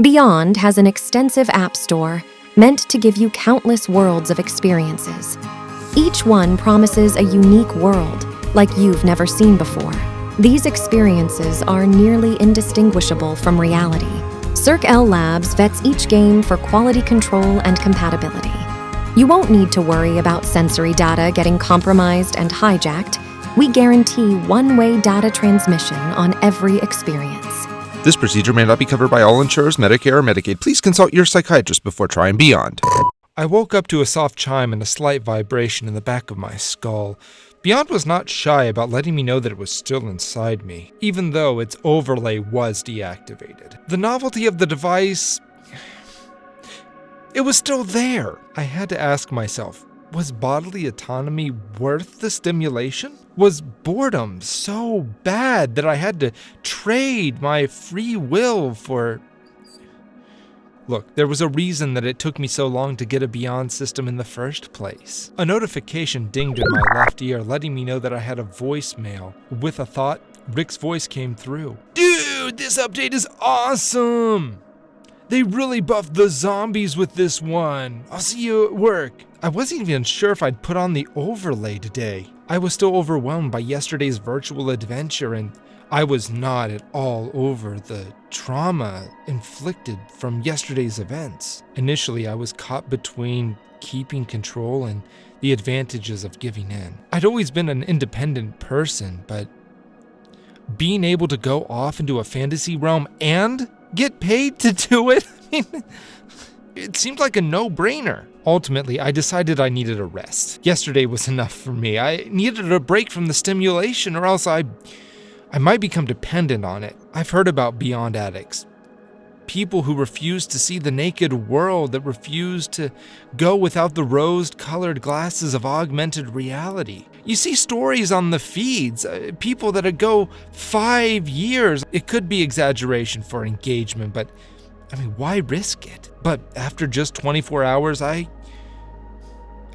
Beyond has an extensive app store meant to give you countless worlds of experiences. Each one promises a unique world like you've never seen before. These experiences are nearly indistinguishable from reality. Cirque L Labs vets each game for quality control and compatibility. You won't need to worry about sensory data getting compromised and hijacked. We guarantee one-way data transmission on every experience. This procedure may not be covered by all insurers, Medicare, or Medicaid. Please consult your psychiatrist before trying Beyond. I woke up to a soft chime and a slight vibration in the back of my skull. Beyond was not shy about letting me know that it was still inside me, even though its overlay was deactivated. The novelty of the device... it was still there. I had to ask myself, was bodily autonomy worth the stimulation? Was boredom so bad that I had to trade my free will for... Look, there was a reason that it took me so long to get a Beyond system in the first place. A notification dinged in my left ear, letting me know that I had a voicemail. With a thought, Rick's voice came through. Dude, this update is awesome! They really buffed the zombies with this one. I'll see you at work. I wasn't even sure if I'd put on the overlay today. I was still overwhelmed by yesterday's virtual adventure, and I was not at all over the trauma inflicted from yesterday's events. Initially, I was caught between keeping control and the advantages of giving in. I'd always been an independent person, but being able to go off into a fantasy realm and get paid to do it, it seemed like a no-brainer. Ultimately, I decided I needed a rest. Yesterday was enough for me. I needed a break from the stimulation, or else I might become dependent on it. I've heard about Beyond addicts. People who refuse to see the naked world, that refuse to go without the rose-colored glasses of augmented reality. You see stories on the feeds, people that go 5 years. It could be exaggeration for engagement, but why risk it? But after just 24 hours, I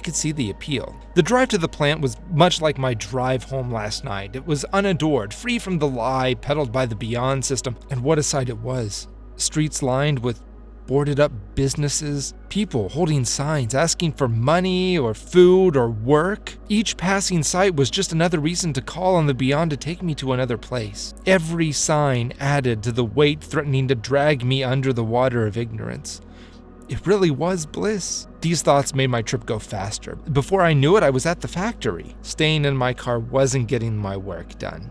could see the appeal. The drive to the plant was much like my drive home last night. It was unadored, free from the lie peddled by the Beyond system. And what a sight it was. Streets lined with boarded up businesses, people holding signs asking for money or food or work. Each passing sight was just another reason to call on the Beyond to take me to another place. Every sign added to the weight threatening to drag me under the water of ignorance. It really was bliss. These thoughts made my trip go faster. Before I knew it, I was at the factory. Staying in my car wasn't getting my work done.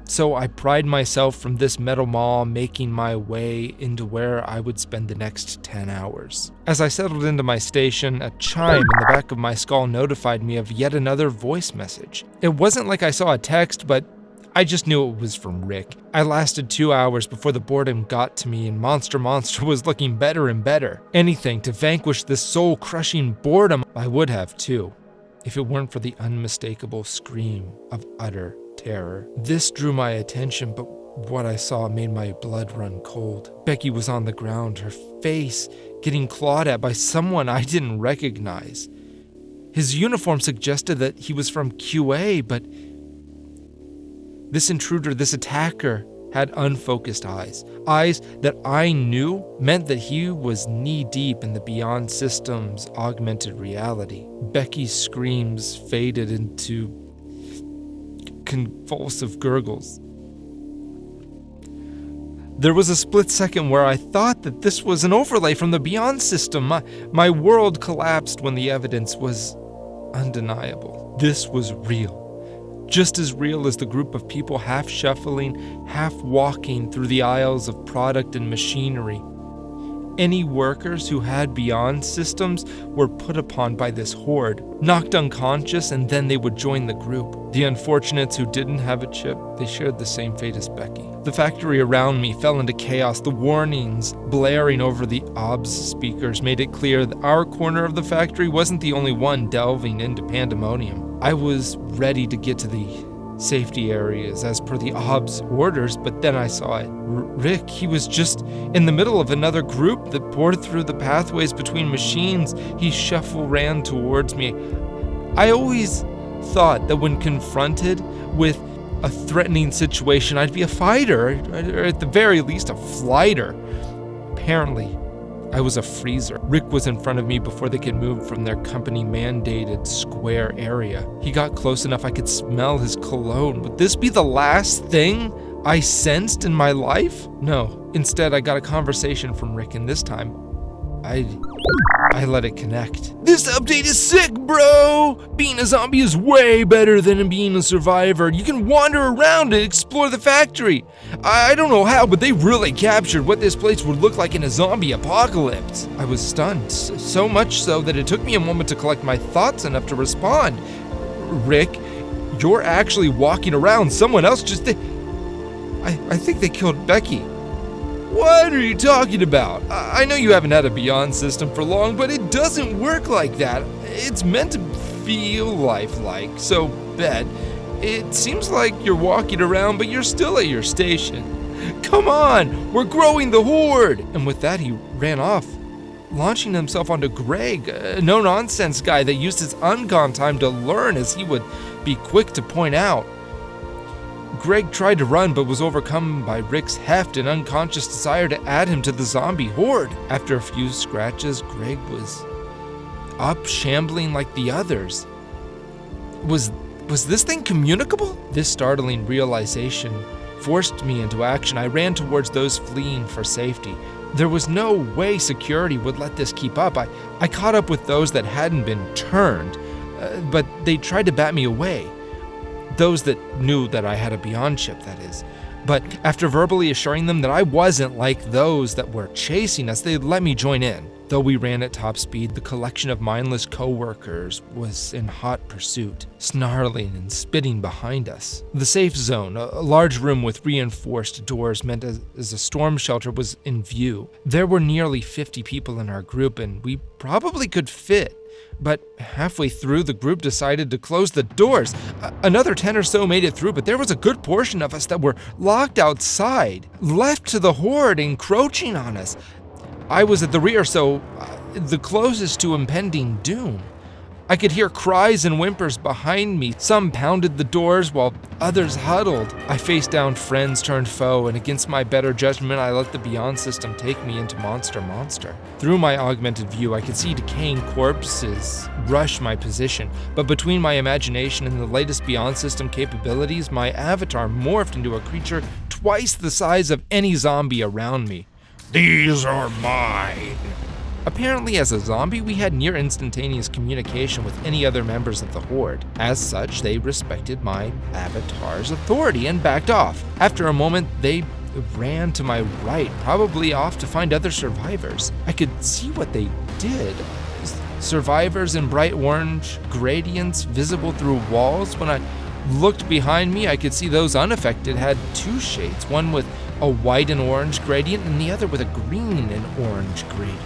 So I pried myself from this metal mall, making my way into where I would spend the next 10 hours. As I settled into my station, a chime in the back of my skull notified me of yet another voice message. It wasn't like I saw a text, but I just knew it was from Rick. I lasted 2 hours before the boredom got to me, and Monster was looking better and better. Anything to vanquish this soul-crushing boredom, I would have too, if it weren't for the unmistakable scream of utter terror. This drew my attention, but what I saw made my blood run cold. Becky was on the ground, her face getting clawed at by someone I didn't recognize. His uniform suggested that he was from QA, but this intruder, this attacker, had unfocused eyes. Eyes that I knew meant that he was knee-deep in the Beyond system's augmented reality. Becky's screams faded into convulsive gurgles. There was a split second where I thought that this was an overlay from the Beyond system. My world collapsed when the evidence was undeniable. This was real. Just as real as the group of people half shuffling, half walking through the aisles of product and machinery. Any workers who had Beyond systems were put upon by this horde, knocked unconscious, and then they would join the group. The unfortunates who didn't have a chip, they shared the same fate as Becky. The factory around me fell into chaos. The warnings blaring over the OBS speakers made it clear that our corner of the factory wasn't the only one delving into pandemonium. I was ready to get to the safety areas as per the OBS orders, but then I saw it. Rick, he was just in the middle of another group that poured through the pathways between machines. He ran towards me. I always thought that when confronted with a threatening situation, I'd be a fighter, or at the very least a flighter. Apparently, I was a freezer. Rick was in front of me before they could move from their company-mandated square area. He got close enough I could smell his cologne. Would this be the last thing I sensed in my life? No. Instead, I got a conversation from Rick, and this time, I let it connect. "This update is sick, bro! Being a zombie is way better than being a survivor. You can wander around and explore the factory. I don't know how, but they really captured what this place would look like in a zombie apocalypse." I was stunned, so much so that it took me a moment to collect my thoughts enough to respond. "Rick, you're actually walking around. Someone else just did. I think they killed Becky." "What are you talking about? I know you haven't had a Beyond system for long, but it doesn't work like that. It's meant to feel lifelike, so bet. It seems like you're walking around, but you're still at your station. Come on, we're growing the horde!" And with that, he ran off, launching himself onto Greg, a no-nonsense guy that used his uncon time to learn, as he would be quick to point out. Greg tried to run, but was overcome by Rick's heft and unconscious desire to add him to the zombie horde. After a few scratches, Greg was up, shambling like the others. Was this thing communicable? This startling realization forced me into action. I ran towards those fleeing for safety. There was no way security would let this keep up. I caught up with those that hadn't been turned, but they tried to bat me away. Those that knew that I had a Beyond chip, that is. But after verbally assuring them that I wasn't like those that were chasing us, they let me join in. Though we ran at top speed, the collection of mindless co-workers was in hot pursuit, snarling and spitting behind us. The safe zone, a large room with reinforced doors meant as a storm shelter, was in view. There were nearly 50 people in our group, and we probably could fit. But halfway through, the group decided to close the doors. Another 10 or so made it through, but there was a good portion of us that were locked outside, left to the horde encroaching on us. I was at the rear, so the closest to impending doom. I could hear cries and whimpers behind me. Some pounded the doors while others huddled. I faced down friends turned foe, and against my better judgment, I let the Beyond system take me into Monster. Through my augmented view, I could see decaying corpses rush my position, but between my imagination and the latest Beyond system capabilities, my avatar morphed into a creature twice the size of any zombie around me. "These are mine." Apparently, as a zombie, we had near instantaneous communication with any other members of the horde. As such, they respected my avatar's authority and backed off. After a moment, they ran to my right, probably off to find other survivors. I could see what they did. Survivors in bright orange gradients visible through walls. When I looked behind me, I could see those unaffected had two shades, one with a white and orange gradient and the other with a green and orange gradient.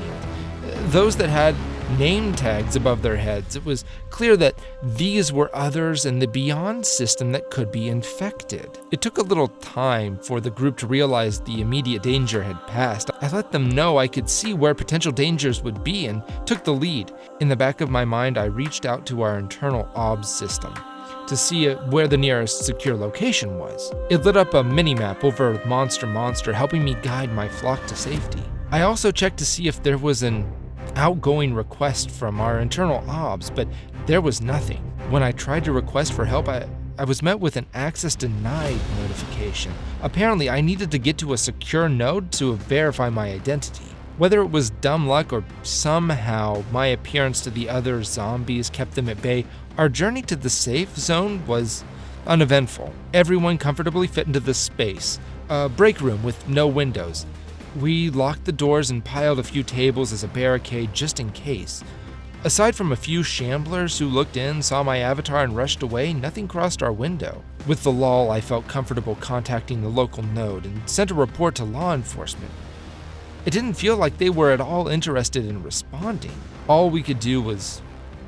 Those that had name tags above their heads, it was clear that these were others in the Beyond system that could be infected. It took a little time for the group to realize the immediate danger had passed. I let them know I could see where potential dangers would be and took the lead. In the back of my mind, I reached out to our internal OBS system to see where the nearest secure location was. It lit up a mini-map over Monster, helping me guide my flock to safety. I also checked to see if there was an outgoing request from our internal OBS, but there was nothing. When I tried to request for help, I was met with an access denied notification. Apparently, I needed to get to a secure node to verify my identity. Whether it was dumb luck or somehow my appearance to the other zombies kept them at bay, our journey to the safe zone was uneventful. Everyone comfortably fit into the space, a break room with no windows. We locked the doors and piled a few tables as a barricade just in case. Aside from a few shamblers who looked in, saw my avatar and rushed away, nothing crossed our window. With the lull, I felt comfortable contacting the local node and sent a report to law enforcement. It didn't feel like they were at all interested in responding. All we could do was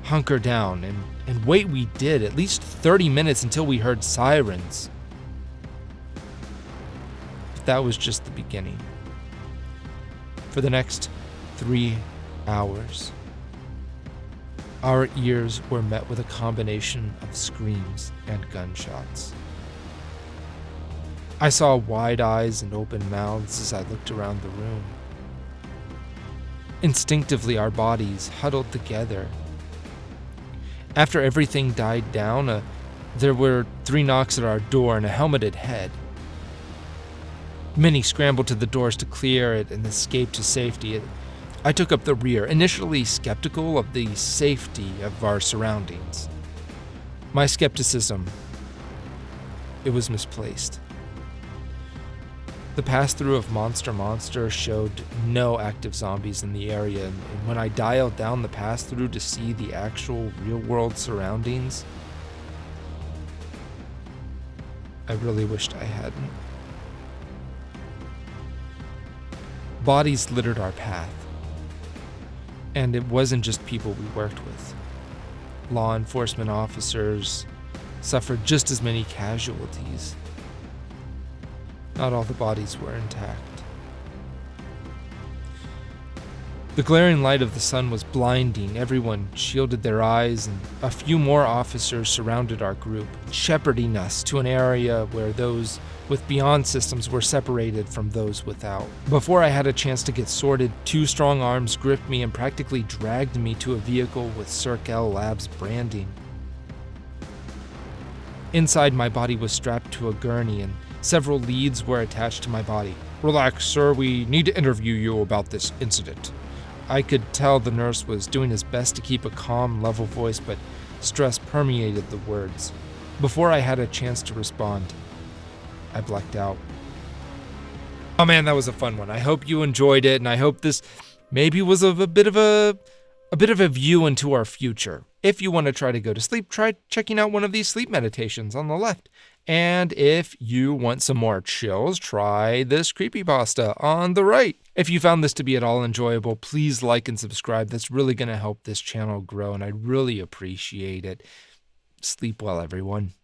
hunker down and wait. We did, at least 30 minutes until we heard sirens. But that was just the beginning. For the next 3 hours, our ears were met with a combination of screams and gunshots. I saw wide eyes and open mouths as I looked around the room. Instinctively, our bodies huddled together. After everything died down, there were 3 knocks at our door and a helmeted head. Many scrambled to the doors to clear it and escape to safety. I took up the rear, initially skeptical of the safety of our surroundings. My skepticism, it was misplaced. The pass-through of Monster showed no active zombies in the area, and when I dialed down the pass-through to see the actual real-world surroundings, I really wished I hadn't. Bodies littered our path, and it wasn't just people we worked with. Law enforcement officers suffered just as many casualties. Not all the bodies were intact. The glaring light of the sun was blinding. Everyone shielded their eyes, and a few more officers surrounded our group, shepherding us to an area where those with Beyond systems were separated from those without. Before I had a chance to get sorted, 2 strong arms gripped me and practically dragged me to a vehicle with Circle Labs branding. Inside, my body was strapped to a gurney, and several leads were attached to my body. "Relax, sir. We need to interview you about this incident." I could tell the nurse was doing his best to keep a calm, level voice, but stress permeated the words. Before I had a chance to respond, I blacked out. Oh man, that was a fun one. I hope you enjoyed it, and I hope this maybe was a bit of a view into our future. If you want to try to go to sleep, try checking out one of these sleep meditations on the left. And if you want some more chills, try this creepypasta on the right. If you found this to be at all enjoyable, please like and subscribe. That's really going to help this channel grow, and I'd really appreciate it. Sleep well, everyone.